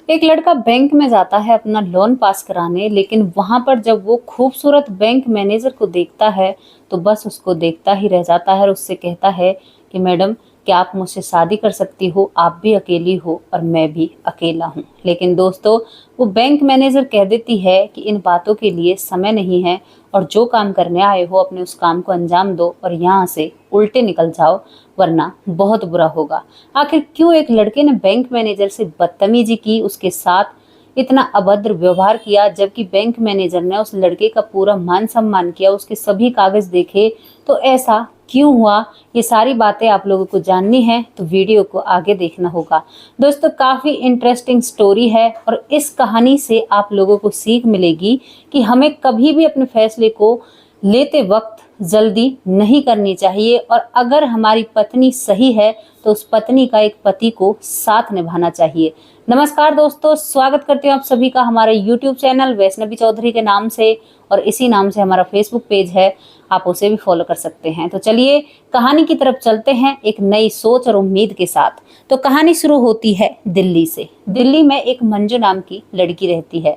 एक लड़का बैंक में जाता है अपना लोन पास कराने, लेकिन वहां पर जब वो खूबसूरत बैंक मैनेजर को देखता है तो बस उसको देखता ही रह जाता है और उससे कहता है कि मैडम, क्या आप मुझसे शादी कर सकती हो? आप भी अकेली हो और मैं भी अकेला हूँ। लेकिन दोस्तों, वो बैंक मैनेजर कह देती है कि इन बातों के लिए समय नहीं है और जो काम करने आए हो अपने उस काम को अंजाम दो और यहाँ से उल्टे निकल जाओ, वरना बहुत बुरा होगा। आखिर क्यों एक लड़के ने बैंक मैनेजर से बदतमीजी की, उसके साथ इतना अभद्र व्यवहार किया, जबकि बैंक मैनेजर ने उस लड़के का पूरा मान सम्मान किया, उसके सभी कागज देखे, तो ऐसा क्यों हुआ? ये सारी बातें आप लोगों को जाननी है तो वीडियो को आगे देखना होगा। दोस्तों, काफी इंटरेस्टिंग स्टोरी है और इस कहानी से आप लोगों को सीख मिलेगी कि हमें कभी भी अपने फैसले को लेते वक्त जल्दी नहीं करनी चाहिए और अगर हमारी पत्नी सही है तो उस पत्नी का एक पति को साथ निभाना चाहिए। नमस्कार दोस्तों, स्वागत करते हैं आप सभी का हमारे YouTube चैनल वैष्णवी चौधरी के नाम से और इसी नाम से हमारा Facebook पेज है, आप उसे भी फॉलो कर सकते हैं। तो चलिए कहानी की तरफ चलते हैं एक नई सोच और उम्मीद के साथ। तो कहानी शुरू होती है दिल्ली से। दिल्ली में एक मंजू नाम की लड़की रहती है।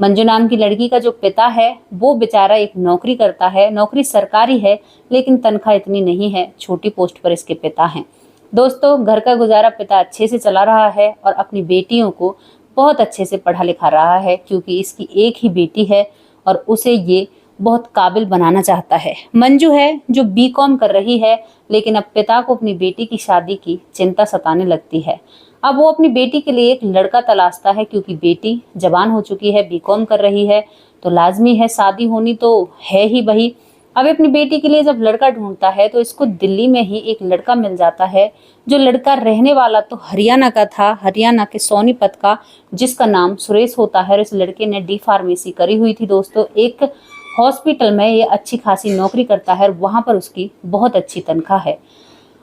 मंजू नाम की लड़की का जो पिता है वो बेचारा एक नौकरी करता है, नौकरी सरकारी है लेकिन तनख्वाह इतनी नहीं है, छोटी पोस्ट पर इसके पिता हैं। दोस्तों, घर का गुजारा पिता अच्छे से चला रहा है और अपनी बेटियों को बहुत अच्छे से पढ़ा लिखा रहा है, क्योंकि इसकी एक ही बेटी है और उसे ये बहुत काबिल बनाना चाहता है। मंजू है जो बीकॉम कर रही है, लेकिन अब पिता को अपनी बेटी की शादी की चिंता सताने लगती है। अब वो अपनी बेटी के लिए एक लड़का तलाशता है, क्योंकि बेटी जवान हो चुकी है, बीकॉम कर रही है, तो लाजमी है शादी होनी तो है ही वही। अब अपनी बेटी के लिए जब लड़का ढूंढता है तो इसको दिल्ली में ही एक लड़का मिल जाता है, जो लड़का रहने वाला तो हरियाणा का था, हरियाणा के सोनीपत का, जिसका नाम सुरेश होता है। और इस लड़के ने डी फार्मेसी करी हुई थी। दोस्तों, एक हॉस्पिटल में ये अच्छी खासी नौकरी करता है और वहां पर उसकी बहुत अच्छी तनख्वाह है।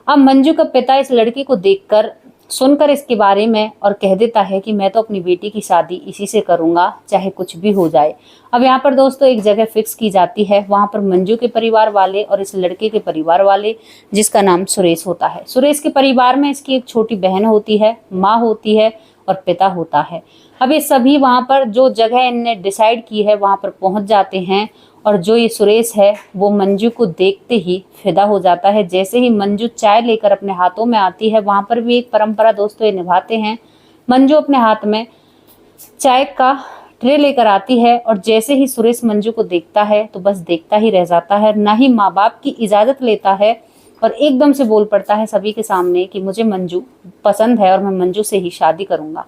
अब मंजू का पिता इस लड़के को देखकर, सुनकर इसके बारे में और कह देता है कि मैं तो अपनी बेटी की शादी इसी से करूंगा, चाहे कुछ भी हो जाए। अब यहाँ पर दोस्तों एक जगह फिक्स की जाती है, वहां पर मंजू के परिवार वाले और इस लड़के के परिवार वाले, जिसका नाम सुरेश होता है। सुरेश के परिवार में इसकी एक छोटी बहन होती है, माँ होती है और पिता होता है। अब ये सभी वहां पर जो जगह इनने डिसाइड की है वहां पर पहुंच जाते हैं और जो ये सुरेश है वो मंजू को देखते ही फिदा हो जाता है। जैसे ही मंजू चाय लेकर अपने हाथों में आती है, वहां पर भी एक परंपरा दोस्तों ये निभाते हैं। मंजू अपने हाथ में चाय का ट्रे लेकर आती है और जैसे ही सुरेश मंजू को देखता है तो बस देखता ही रह जाता है, ना ही माँ बाप की इजाजत लेता है और एकदम से बोल पड़ता है सभी के सामने कि मुझे मंजू पसंद है और मैं मंजू से ही शादी करूंगा।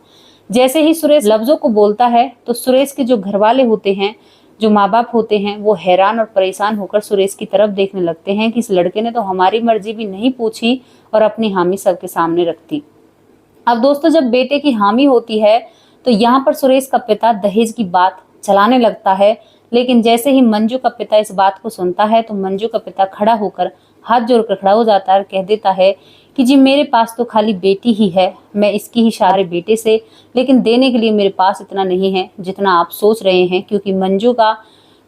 जैसे ही सुरेश लफ्जों को बोलता है तो सुरेश के जो घर वाले होते हैं, जो माँ बाप होते हैं, वो हैरान और परेशान होकर सुरेश की तरफ देखने लगते हैं कि इस लड़के ने तो हमारी मर्जी भी नहीं पूछी और अपनी हामी सबके सामने रख दी। अब दोस्तों, जब बेटे की हामी होती है तो यहाँ पर सुरेश का पिता दहेज की बात चलाने लगता है, लेकिन जैसे ही मंजू का पिता इस बात को सुनता है तो मंजू का पिता खड़ा होकर हाथ जोड़कर खड़ा हो जाता है और कह देता है कि जी मेरे पास तो खाली बेटी ही है, मैं इसकी ही शादी बेटे से, लेकिन देने के लिए मेरे पास इतना नहीं है जितना आप सोच रहे हैं, क्योंकि मंजू का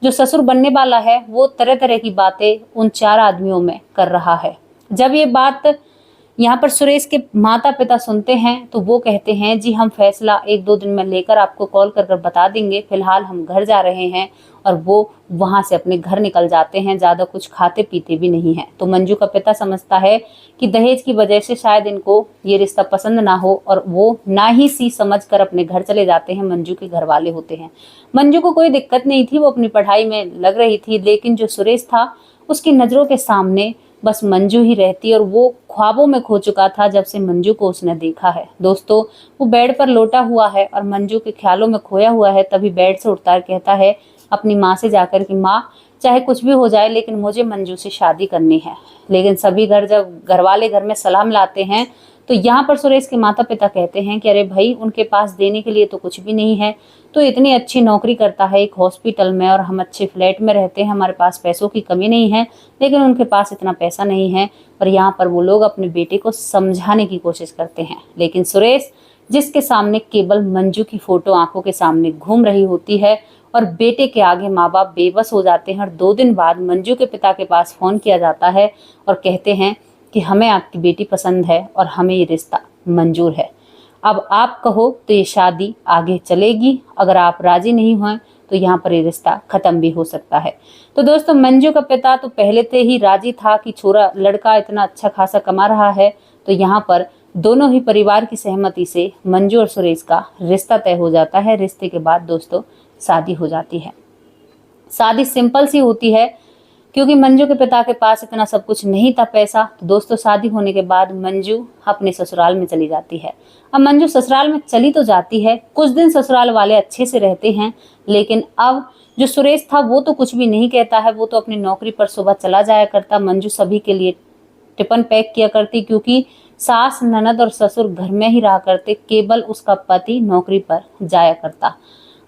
जो ससुर बनने वाला है वो तरह तरह की बातें उन 4 आदमियों में कर रहा है। जब ये बात यहाँ पर सुरेश के माता पिता सुनते हैं तो वो कहते हैं जी हम फैसला 1-2 दिन में लेकर आपको कॉल कर बता देंगे, फिलहाल हम घर जा रहे हैं। और वो वहां से अपने घर निकल जाते हैं, ज्यादा कुछ खाते पीते भी नहीं है। तो मंजू का पिता समझता है कि दहेज की वजह से शायद इनको ये रिश्ता पसंद ना हो और वो ना ही सी समझ कर अपने घर चले जाते हैं। मंजू के घर वाले होते हैं। मंजू को कोई दिक्कत नहीं थी, वो अपनी पढ़ाई में लग रही थी, लेकिन जो सुरेश था उसकी नजरों के सामने बस मंजू ही रहती और वो ख्वाबों में खो चुका था जब से मंजू को उसने देखा है। दोस्तों, वो बेड पर लोटा हुआ है और मंजू के ख्यालों में खोया हुआ है। तभी बेड से उठता कहता है अपनी माँ से जाकर कि माँ, चाहे कुछ भी हो जाए लेकिन मुझे मंजू से शादी करनी है। लेकिन सभी जब घर वाले घर में सलाह मिलाते हैं तो यहाँ पर सुरेश के माता पिता कहते हैं कि अरे भाई, उनके पास देने के लिए तो कुछ भी नहीं है, तो इतनी अच्छी नौकरी करता है एक हॉस्पिटल में और हम अच्छे फ्लैट में रहते हैं, हमारे पास पैसों की कमी नहीं है, लेकिन उनके पास इतना पैसा नहीं है। और यहाँ पर वो लोग अपने बेटे को समझाने की कोशिश करते हैं, लेकिन सुरेश, जिसके सामने केवल मंजू की फोटो आंखों के सामने घूम रही होती है और बेटे के आगे माँ बाप बेबस हो जाते हैं। और 2 दिन बाद मंजू के पिता के पास फोन किया जाता है और कहते हैं कि हमें आपकी बेटी पसंद है और हमें ये रिश्ता मंजूर है। अब आप कहो तो ये शादी आगे चलेगी, अगर आप राजी नहीं हुए तो यहाँ पर ये रिश्ता खत्म भी हो सकता है। तो दोस्तों मंजू का पिता तो पहले से ही राजी था कि छोरा लड़का इतना अच्छा खासा कमा रहा है, तो यहाँ पर दोनों ही परिवार की सहमति से मंजू और सुरेश का रिश्ता तय हो जाता है। रिश्ते के बाद दोस्तों शादी हो जाती है। शादी सिंपल सी होती है, क्योंकि मंजू के पिता के पास इतना सब कुछ नहीं था पैसा। तो दोस्तों शादी होने के बाद मंजू अपने ससुराल में चली जाती है। अब मंजू ससुराल में चली तो जाती है, कुछ दिन ससुराल वाले अच्छे से रहते हैं, लेकिन अब जो सुरेश था वो तो कुछ भी नहीं कहता है, वो तो अपनी नौकरी पर सुबह चला जाया करता। मंजू सभी के लिए टिफिन पैक किया करती, क्योंकि सास ननद और ससुर घर में ही रहा करते, केवल उसका पति नौकरी पर जाया करता।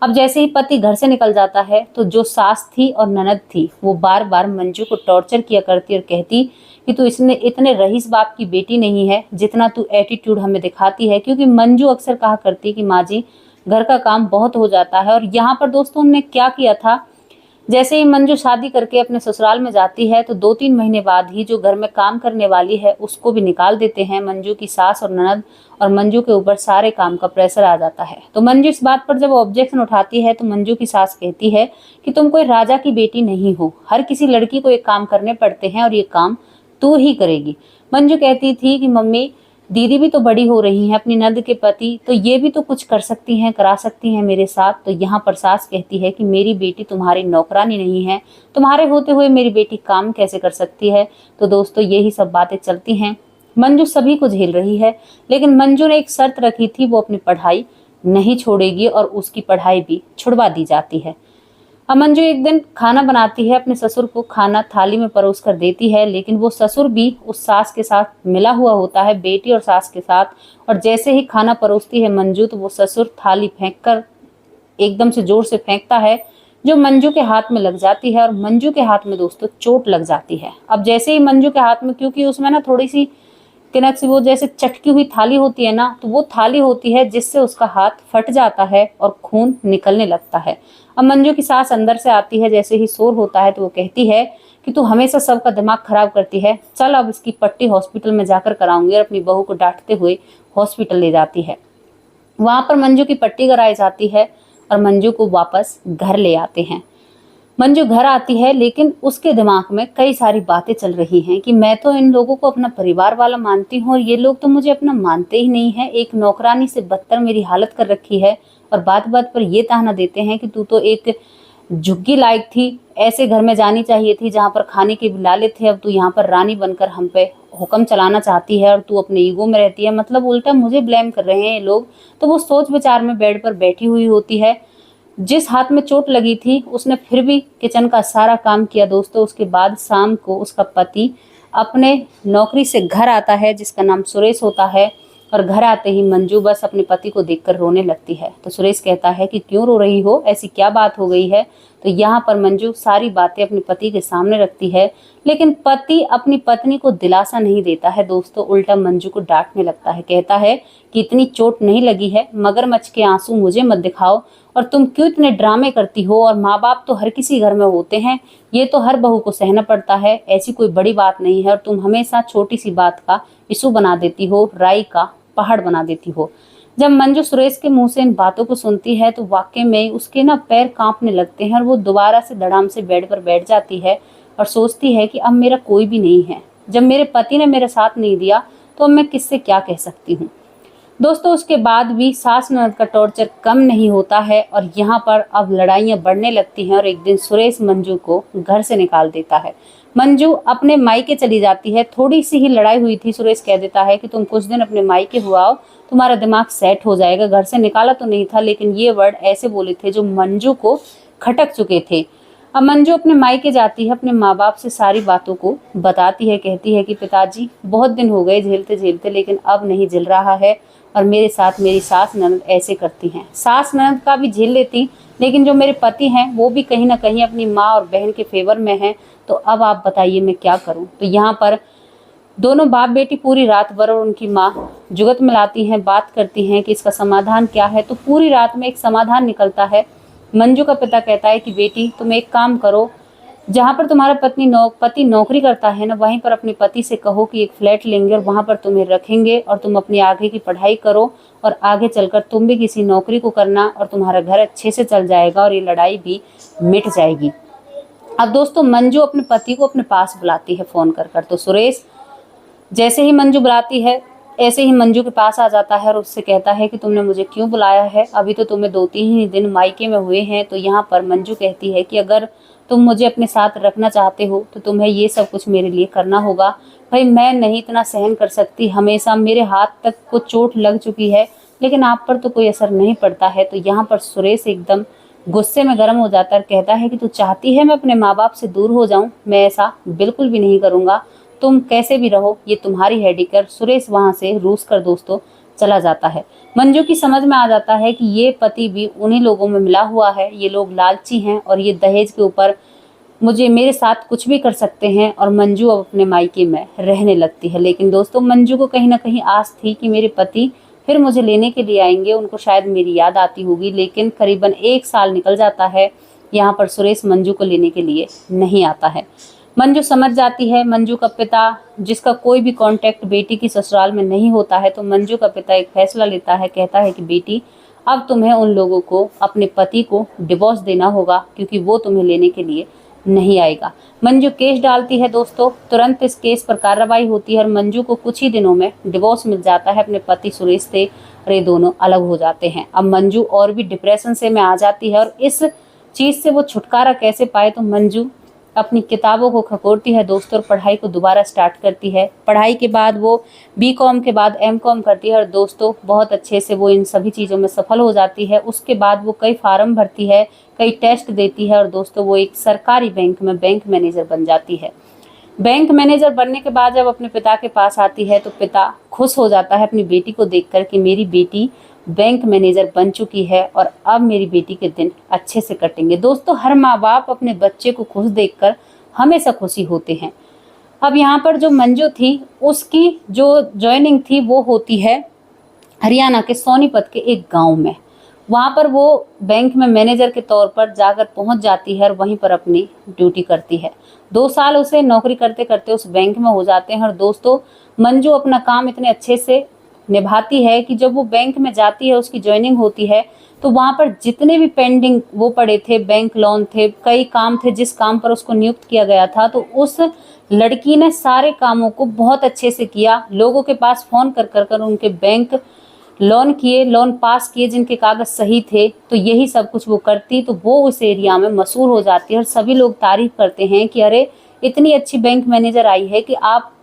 अब जैसे ही पति घर से निकल जाता है तो जो सास थी और ननद थी वो बार बार मंजू को टॉर्चर किया करती और कहती कि तू इसने इतने रईस बाप की बेटी नहीं है जितना तू एटीट्यूड हमें दिखाती है। क्योंकि मंजू अक्सर कहा करती कि माँ जी घर का काम बहुत हो जाता है। और यहाँ पर दोस्तों ने क्या किया था, जैसे ही मंजू शादी करके अपने ससुराल में जाती है तो 2-3 महीने बाद ही जो घर में काम करने वाली है उसको भी निकाल देते हैं मंजू की सास और ननद, और मंजू के ऊपर सारे काम का प्रेशर आ जाता है। तो मंजू इस बात पर जब ऑब्जेक्शन उठाती है तो मंजू की सास कहती है कि तुम कोई राजा की बेटी नहीं हो, हर किसी लड़की को ये काम करने पड़ते हैं और ये काम तू ही करेगी। मंजू कहती थी कि मम्मी दीदी भी तो बड़ी हो रही है, अपनी नंद के पति, तो ये भी तो कुछ कर सकती हैं, करा सकती हैं मेरे साथ। तो यहाँ पर सास कहती है कि मेरी बेटी तुम्हारी नौकरानी नहीं है, तुम्हारे होते हुए मेरी बेटी काम कैसे कर सकती है। तो दोस्तों यही सब बातें चलती हैं। मंजू सभी को झेल रही है, लेकिन मंजू ने एक शर्त रखी थी, वो अपनी पढ़ाई नहीं छोड़ेगी और उसकी पढ़ाई भी छुड़वा दी जाती है। अब मंजू एक दिन खाना बनाती है, अपने ससुर को खाना थाली में परोस कर देती है, लेकिन वो ससुर भी उस सास के साथ मिला हुआ होता है, बेटी और सास के साथ। और जैसे ही खाना परोसती है मंजू तो वो ससुर थाली फेंककर एकदम से जोर से फेंकता है, जो मंजू के हाथ में लग जाती है और मंजू के हाथ में दोस्तों चोट लग जाती है। अब जैसे ही मंजू के हाथ में, क्योंकि उसमें ना थोड़ी सी किनक सी वो जैसे चटकी हुई थाली होती है ना, तो वो थाली होती है जिससे उसका हाथ फट जाता है और खून निकलने लगता है। अब मंजू की सास अंदर से आती है, जैसे ही शोर होता है तो वो कहती है कि तू हमेशा सबका दिमाग खराब करती है, चल अब इसकी पट्टी हॉस्पिटल में जाकर कराऊंगी। और अपनी बहू को डांटते हुए हॉस्पिटल ले जाती है। वहां पर मंजू की पट्टी कराई जाती है और मंजू को वापस घर ले आते हैं। मंजू घर आती है, लेकिन उसके दिमाग में कई सारी बातें चल रही हैं कि मैं तो इन लोगों को अपना परिवार वाला मानती हूँ और ये लोग तो मुझे अपना मानते ही नहीं है। एक नौकरानी से बदतर मेरी हालत कर रखी है और बात बात पर ये ताना देते हैं कि तू तो एक झुग्गी लायक थी, ऐसे घर में जानी चाहिए थी जहाँ पर खाने के भी लाले थे, अब तू यहाँ पर रानी बनकर हम पे हुक्म चलाना चाहती है और तू अपने ईगो में रहती है। मतलब उल्टा मुझे ब्लेम कर रहे हैं ये लोग। तो वो सोच विचार में बेड पर बैठी हुई होती है। जिस हाथ में चोट लगी थी उसने फिर भी किचन का सारा काम किया दोस्तों। उसके बाद शाम को उसका पति अपने नौकरी से घर आता है, जिसका नाम सुरेश होता है। और घर आते ही मंजू बस अपने पति को देखकर रोने लगती है। तो सुरेश कहता है कि क्यों रो रही हो, ऐसी क्या बात हो गई है। तो यहाँ पर मंजू सारी बातें अपने पति के सामने रखती है, लेकिन पति अपनी पत्नी को दिलासा नहीं देता है दोस्तों, उल्टा मंजू को डांटने लगता है। कहता है कि इतनी चोट नहीं लगी है, मगरमच्छ के आंसू मुझे मत दिखाओ, और तुम क्यों इतने ड्रामे करती हो। और माँ बाप तो हर किसी घर में होते हैं, ये तो हर बहू को सहना पड़ता है, ऐसी कोई बड़ी बात नहीं है। और तुम हमेशा छोटी सी बात का इशू बना देती हो, राई का पहाड़ बना देती हो। जब मंजू सुरेश के मुंह से इन बातों को सुनती है तो वाकई में उसके ना पैर कांपने लगते हैं और वो दोबारा से धड़ाम से बेड पर बैठ जाती है और सोचती है कि अब मेरा कोई भी नहीं है। जब मेरे पति ने मेरा साथ नहीं दिया तो अब मैं किससे क्या कह सकती हूँ। दोस्तों उसके बाद भी सास ननद का टॉर्चर कम नहीं होता है और यहाँ पर अब लड़ाइयाँ बढ़ने लगती हैं। और एक दिन सुरेश मंजू को घर से निकाल देता है। मंजू अपने मायके चली जाती है। थोड़ी सी ही लड़ाई हुई थी, सुरेश कह देता है कि तुम कुछ दिन अपने मायके हुआ हो, तुम्हारा दिमाग सेट हो जाएगा। घर से निकाला तो नहीं था, लेकिन ये वर्ड ऐसे बोले थे जो मंजू को खटक चुके थे। अब मंजू अपने मायके जाती है, अपने माँ बाप से सारी बातों को बताती है। कहती है कि पिताजी बहुत दिन हो गए झेलते झेलते, लेकिन अब नहीं झेल रहा है और मेरे साथ मेरी सास ननद ऐसे करती हैं। सास ननद का भी झेल लेती, लेकिन जो मेरे पति हैं वो भी कहीं ना कहीं अपनी माँ और बहन के फेवर में हैं। तो अब आप बताइए मैं क्या करूं। तो यहाँ पर दोनों बाप बेटी पूरी रात भर और उनकी माँ जुगत मिलाती हैं, बात करती हैं कि इसका समाधान क्या है। तो पूरी रात में एक समाधान निकलता है। मंजू का पिता कहता है कि बेटी तुम एक काम करो, जहाँ पर तुम्हारा पति नौकरी करता है ना, वहीं पर अपने पति से कहो कि एक फ्लैट लेंगे और वहां पर तुम्हें रखेंगे और तुम अपनी आगे की पढ़ाई करो और आगे चलकर तुम भी किसी नौकरी को करना और तुम्हारा घर अच्छे से चल जाएगा और ये लड़ाई भी मिट जाएगी। अब दोस्तों मंजू अपने पति को अपने पास बुलाती है फोन कर कर। तो सुरेश जैसे ही मंजू बुलाती है, ऐसे ही मंजू के पास आ जाता है और उससे कहता है कि तुमने मुझे क्यों बुलाया है, अभी तो तुम्हें 2-3 ही दिन मायके में हुए हैं। तो यहाँ पर मंजू कहती है कि अगर तुम मुझे अपने साथ रखना चाहते हो तो तुम्हें ये सब कुछ मेरे लिए करना होगा। भाई मैं नहीं इतना सहन कर सकती, हमेशा मेरे हाथ तक को चोट लग चुकी है लेकिन आप पर तो कोई असर नहीं पड़ता है। तो यहाँ पर सुरेश एकदम गुस्से में गर्म हो जाता है और कहता है कि तू चाहती है मैं अपने माँ बाप से दूर हो जाऊं, मैं ऐसा बिल्कुल भी नहीं करूंगा, तुम कैसे भी रहो, ये तुम्हारी हेडेक है। सुरेश वहां से रूस कर दोस्तों चला जाता है। मंजू की समझ में आ जाता है कि ये पति भी उन्हीं लोगों में मिला हुआ है, ये लोग लालची हैं और ये दहेज के ऊपर मेरे साथ कुछ भी कर सकते हैं। और मंजू अब अपने मायके में रहने लगती है। लेकिन दोस्तों मंजू को कहीं ना कहीं आस थी कि मेरे पति फिर मुझे लेने के लिए आएंगे, उनको शायद मेरी याद आती होगी। लेकिन करीबन 1 साल निकल जाता है, यहाँ पर सुरेश मंजू को लेने के लिए नहीं आता है। मंजू समझ जाती है। मंजू का पिता, जिसका कोई भी कांटेक्ट बेटी की ससुराल में नहीं होता है, तो मंजू का पिता एक फैसला लेता है, कहता है कि बेटी अब तुम्हें उन लोगों को, अपने पति को डिवोर्स देना होगा क्योंकि वो तुम्हें लेने के लिए नहीं आएगा। मंजू केस डालती है दोस्तों, तुरंत इस केस पर कार्रवाई होती है और मंजू को कुछ ही दिनों में डिवोर्स मिल जाता है अपने पति सुरेश से और ये दोनों अलग हो जाते हैं। अब मंजू और भी डिप्रेशन से में आ जाती है और इस चीज से वो छुटकारा कैसे पाए, तो मंजू अपनी किताबों को खकोरती है दोस्तों और पढ़ाई को दोबारा स्टार्ट करती है। पढ़ाई के बाद वो बीकॉम के बाद एमकॉम करती है और दोस्तों बहुत अच्छे से वो इन सभी चीज़ों में सफल हो जाती है। उसके बाद वो कई फार्म भरती है, कई टेस्ट देती है और दोस्तों वो एक सरकारी बैंक में बैंक मैनेजर बन जाती है। बैंक मैनेजर बनने के बाद जब अपने पिता के पास आती है तो पिता खुश हो जाता है अपनी बेटी को देखकर कि मेरी बेटी बैंक मैनेजर बन चुकी है और अब मेरी बेटी के दिन अच्छे से कटेंगे। दोस्तों हर माँ बाप अपने बच्चे को खुश देखकर हमेशा खुशी होते हैं। अब यहाँ पर जो मंजू थी उसकी जो ज्वाइनिंग थी वो होती है हरियाणा के सोनीपत के एक गांव में। वहाँ पर वो बैंक में मैनेजर के तौर पर जाकर पहुँच जाती है और वहीं पर अपनी ड्यूटी करती है। 2 साल उसे नौकरी करते करते उस बैंक में हो जाते हैं और दोस्तों मंजू अपना काम इतने अच्छे से निभाती है कि जब वो बैंक में जाती है, उसकी ज्वाइनिंग होती है, तो वहाँ पर जितने भी पेंडिंग वो पड़े थे, बैंक लोन थे, कई काम थे जिस काम पर उसको नियुक्त किया गया था, तो उस लड़की ने सारे कामों को बहुत अच्छे से किया। लोगों के पास फोन कर कर कर उनके बैंक लोन किए, लोन पास किए जिनके कागज सही थे, तो यही सब कुछ वो करती। तो वो उस एरिया में मशहूर हो जाती है और सभी लोग तारीफ करते हैं कि अरे इतनी अच्छी बैंक मैनेजर आई है कि आप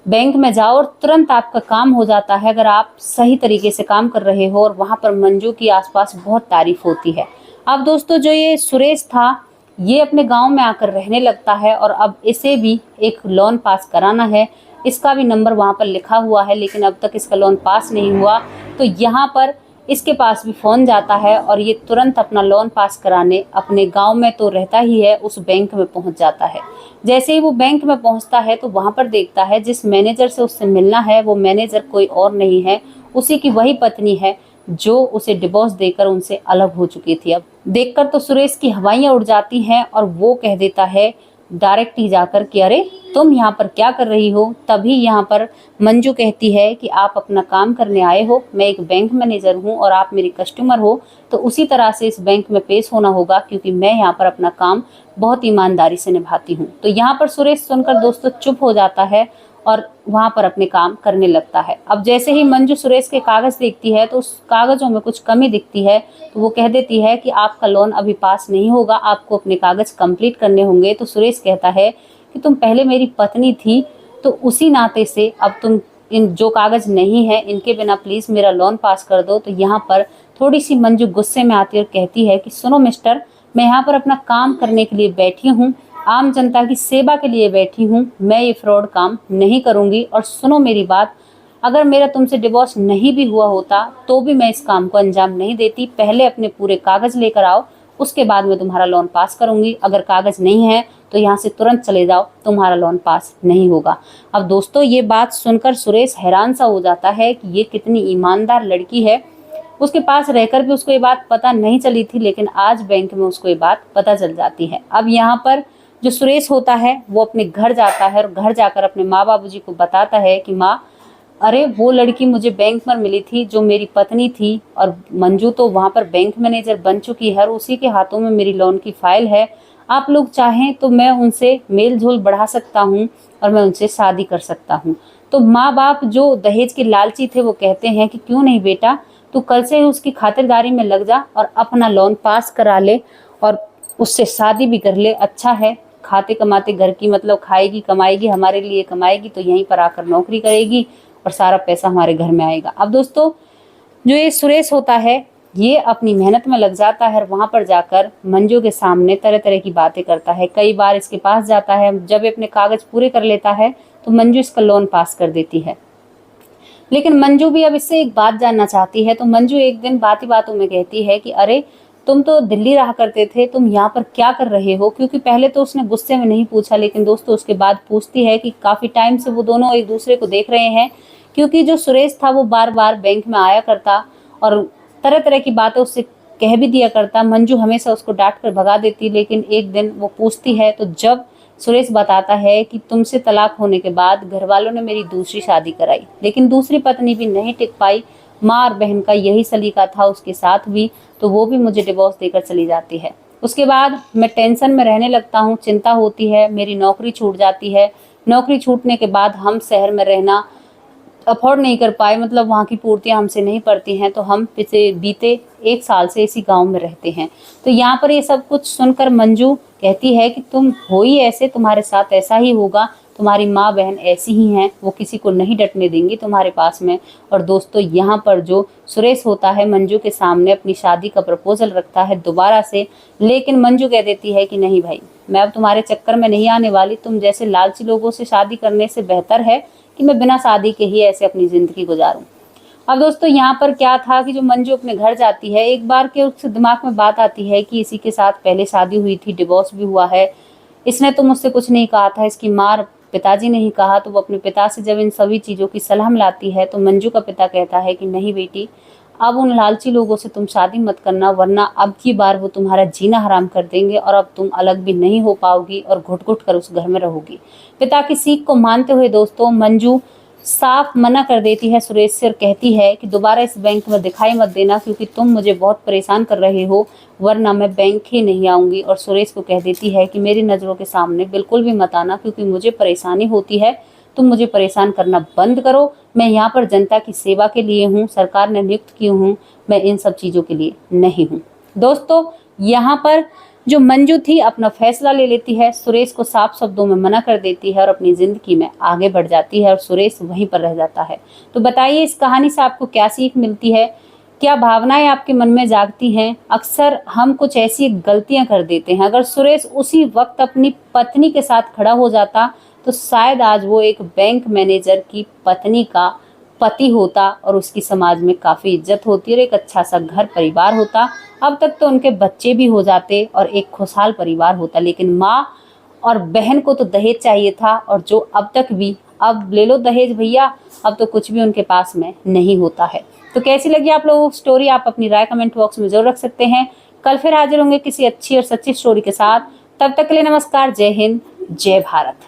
बैंक में जाओ और तुरंत आपका काम हो जाता है अगर आप सही तरीके से काम कर रहे हो। और वहाँ पर मंजू की आसपास बहुत तारीफ होती है। अब दोस्तों जो ये सुरेश था ये अपने गांव में आकर रहने लगता है और अब इसे भी एक लोन पास कराना है। इसका भी नंबर वहाँ पर लिखा हुआ है लेकिन अब तक इसका लोन पास नहीं हुआ। तो यहाँ पर इसके पास भी फ़ोन जाता है और ये तुरंत अपना लोन पास कराने अपने गांव में तो रहता ही है, उस बैंक में पहुंच जाता है। जैसे ही वो बैंक में पहुंचता है तो वहां पर देखता है जिस मैनेजर से उससे मिलना है वो मैनेजर कोई और नहीं है, उसी की वही पत्नी है जो उसे डिवोर्स देकर उनसे अलग हो चुकी थी। अब देखकर तो सुरेश की हवाइयाँ उड़ जाती हैं और वो कह देता है डायरेक्ट ही जाकर कि अरे तुम यहाँ पर क्या कर रही हो। तभी यहाँ पर मंजू कहती है कि आप अपना काम करने आए हो, मैं एक बैंक मैनेजर हूँ और आप मेरी कस्टमर हो, तो उसी तरह से इस बैंक में पेश होना होगा क्योंकि मैं यहाँ पर अपना काम बहुत ईमानदारी से निभाती हूँ। तो यहाँ पर सुरेश सुनकर दोस्तों चुप हो जाता है और वहाँ पर अपने काम करने लगता है। अब जैसे ही मंजू सुरेश के कागज देखती है तो उस कागजों में कुछ कमी दिखती है, तो वो कह देती है कि आपका लोन अभी पास नहीं होगा, आपको अपने कागज कंप्लीट करने होंगे। तो सुरेश कहता है कि तुम पहले मेरी पत्नी थी तो उसी नाते से अब तुम इन जो कागज नहीं है इनके बिना प्लीज़ मेरा लोन पास कर दो। तो यहाँ पर थोड़ी सी मंजू गुस्से में आती है और कहती है कि सुनो मिस्टर, मैं यहाँ पर अपना काम करने के लिए बैठी हूँ, आम जनता की सेवा के लिए बैठी हूँ, मैं ये फ्रॉड काम नहीं करूँगी। और सुनो मेरी बात, अगर मेरा तुमसे डिवोर्स नहीं भी हुआ होता तो भी मैं इस काम को अंजाम नहीं देती। पहले अपने पूरे कागज लेकर आओ, उसके बाद मैं तुम्हारा लोन पास करूँगी। अगर कागज नहीं है तो यहाँ से तुरंत चले जाओ, तुम्हारा लोन पास नहीं होगा। अब दोस्तों ये बात सुनकर सुरेश हैरान सा हो जाता है कि ये कितनी ईमानदार लड़की है। उसके पास रहकर भी उसको ये बात पता नहीं चली थी लेकिन आज बैंक में उसको ये बात पता चल जाती है। अब यहाँ पर जो सुरेश होता है वो अपने घर जाता है और घर जाकर अपने माँ बाबूजी को बताता है कि माँ, अरे वो लड़की मुझे बैंक पर मिली थी जो मेरी पत्नी थी, और मंजू तो वहाँ पर बैंक मैनेजर बन चुकी है और उसी के हाथों में मेरी लोन की फाइल है। आप लोग चाहें तो मैं उनसे मेल जोल बढ़ा सकता हूँ और मैं उनसे शादी कर सकता हूँ। तो माँ बाप जो दहेज के लालची थे वो कहते हैं कि क्यों नहीं बेटा, तू कल से ही उसकी खातिरदारी में लग जा और अपना लोन पास करा ले और उससे शादी भी कर ले। अच्छा है, खाते कमाते घर की मतलब खाएगी कमाएगी, हमारे लिए कमाएगी, तो यहीं पर आकर नौकरी करेगी और सारा पैसा हमारे घर में आएगा। अब दोस्तों, जो ये सुरेश होता है ये अपनी मेहनत में लग जाता है और वहां पर जाकर मंजू के सामने तरह तरह की बातें करता है। कई बार इसके पास जाता है, जब ये अपने कागज पूरे कर लेता है तो मंजू इसका लोन पास कर देती है। लेकिन मंजू भी अब इससे एक बात जानना चाहती है। तो मंजू एक दिन बातों बातों में कहती है कि अरे, तुम तो दिल्ली रहा करते थे, तुम यहाँ पर क्या कर रहे हो? क्योंकि पहले तो उसने गुस्से में नहीं पूछा, लेकिन दोस्तों उसके बाद पूछती है कि काफी टाइम से वो दोनों एक दूसरे को देख रहे हैं, क्योंकि जो सुरेश था वो बार बार बैंक में आया करता और तरह तरह की बातें उससे कह भी दिया करता। मंजू हमेशा उसको डांट कर भगा देती, लेकिन एक दिन वो पूछती है तो जब सुरेश बताता है कि तुमसे तलाक होने के बाद घर वालों ने मेरी दूसरी शादी कराई, लेकिन दूसरी पत्नी भी नहीं टिक पाई, माँ और बहन का यही सलीका था उसके साथ भी, तो वो भी मुझे डिवोर्स देकर चली जाती है। उसके बाद मैं टेंशन में रहने लगता हूँ, चिंता होती है, मेरी नौकरी छूट जाती है। नौकरी छूटने के बाद हम शहर में रहना अफोर्ड नहीं कर पाए, मतलब वहाँ की पूर्तियाँ हमसे नहीं पड़ती हैं, तो हम पिछले बीते 1 साल से इसी गांव में रहते हैं। तो यहाँ पर ये सब कुछ सुनकर मंजू कहती है कि तुम हो ही ऐसे, तुम्हारे साथ ऐसा ही होगा, तुम्हारी माँ बहन ऐसी ही हैं, वो किसी को नहीं डटने देंगी तुम्हारे पास में। और दोस्तों, यहाँ पर जो सुरेश होता है मंजू के सामने अपनी शादी का प्रपोजल रखता है दोबारा से, लेकिन मंजू कह देती है कि नहीं भाई, मैं अब तुम्हारे चक्कर में नहीं आने वाली, तुम जैसे लालची लोगों से शादी करने से बेहतर है कि मैं बिना शादी के ही ऐसे अपनी जिंदगी गुजारूं। अब दोस्तों, यहाँ पर क्या था कि जो मंजू अपने घर जाती है, एक बार के उसके दिमाग में बात आती है कि इसी के साथ पहले शादी हुई थी, डिवोर्स भी हुआ है, इसने तो मुझसे कुछ नहीं कहा था, इसकी माँ पिताजी ने ही कहा। तो वो अपने पिता से जब इन सभी चीज़ों की सलाह लाती है तो मंजू का पिता कहता है कि नहीं बेटी, अब उन लालची लोगों से तुम शादी मत करना, वरना अब की बार वो तुम्हारा जीना हराम कर देंगे और अब तुम अलग भी नहीं हो पाओगी और घुट घुट कर उस घर में रहोगी। पिता की सीख को मानते हुए दोस्तों मंजू साफ मना कर देती है सुरेश से और कहती है कि दोबारा इस बैंक में दिखाई मत देना, क्योंकि तुम मुझे बहुत परेशान कर रहे हो, वरना मैं बैंक ही नहीं आऊँगी। और सुरेश को कह देती है कि मेरी नज़रों के सामने बिल्कुल भी मत आना, क्योंकि मुझे परेशानी होती है, तुम मुझे परेशान करना बंद करो। मैं यहाँ पर जनता की सेवा के लिए हूँ, सरकार ने नियुक्त की हूँ, मैं इन सब चीज़ों के लिए नहीं हूँ। दोस्तों, यहाँ पर जो मंजू थी अपना फैसला ले लेती है, सुरेश को साफ शब्दों में मना कर देती है और अपनी जिंदगी में आगे बढ़ जाती है और सुरेश वहीं पर रह जाता है। तो बताइए, इस कहानी से आपको क्या सीख मिलती है? क्या भावनाएं आपके मन में जागती हैं? अक्सर हम कुछ ऐसी गलतियां कर देते हैं, अगर सुरेश उसी वक्त अपनी पत्नी के साथ खड़ा हो जाता तो शायद आज वो एक बैंक मैनेजर की पत्नी का पति होता और उसकी समाज में काफ़ी इज्जत होती और एक अच्छा सा घर परिवार होता। अब तक तो उनके बच्चे भी हो जाते और एक खुशहाल परिवार होता, लेकिन माँ और बहन को तो दहेज चाहिए था, और जो अब तक भी, अब ले लो दहेज भैया, अब तो कुछ भी उनके पास में नहीं होता है। तो कैसी लगी आप लोगों को स्टोरी? आप अपनी राय कमेंट बॉक्स में जरूर रख सकते हैं। कल फिर हाजिर होंगे किसी अच्छी और सच्ची स्टोरी के साथ। तब तक के लिए नमस्कार, जय हिंद, जय भारत।